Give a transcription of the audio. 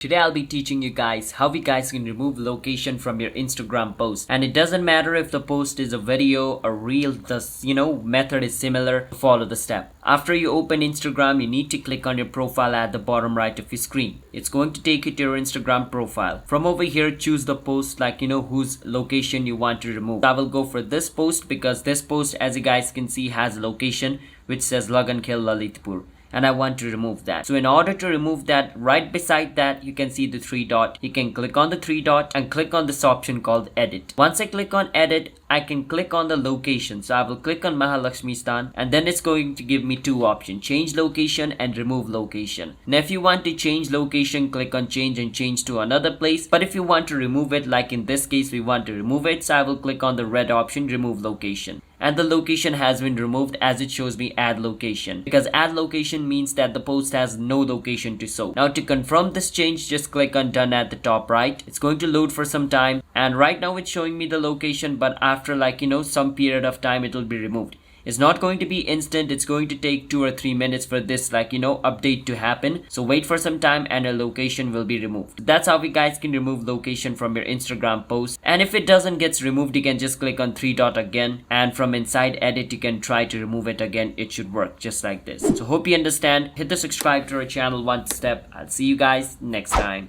Today I'll be teaching you guys how you guys can remove location from your Instagram post, and it doesn't matter if the post is a video or reel, the method is similar. Follow the step. After you open Instagram, you need to click on your profile at the bottom right of your screen. It's going to take you to your Instagram profile. From over here, choose the post whose location you want to remove. I will go for this post because this post, as you guys can see, has a location which says Lagan Khel Lalitpur. And I want to remove that. So in order to remove that, right beside that you can see the three dot. You can click on the three dot and click on this option called edit. Once I click on edit, I can click on the location. So I will click on Mahalakshmi Stan, and then it's going to give me two options: change location and remove location. Now if you want to change location, click on change and change to another place. But if you want to remove it, like in this case we want to remove it, so I will click on the red option, remove location. And the location has been removed as it shows me add location, because add location means that the post has no location to show. Now to confirm this change, just click on done at the top right. It's going to load for some time, and right now it's showing me the location, but after some period of time it will be removed. It's not going to be instant. It's going to take 2 or 3 minutes for this update to happen. So wait for some time and a location will be removed. That's how you guys can remove location from your Instagram post. And if it doesn't get removed, you can just click on three dot again, and from inside edit you can try to remove it again. It should work just like this. So hope you understand. Hit the subscribe to our channel one step. I'll see you guys next time.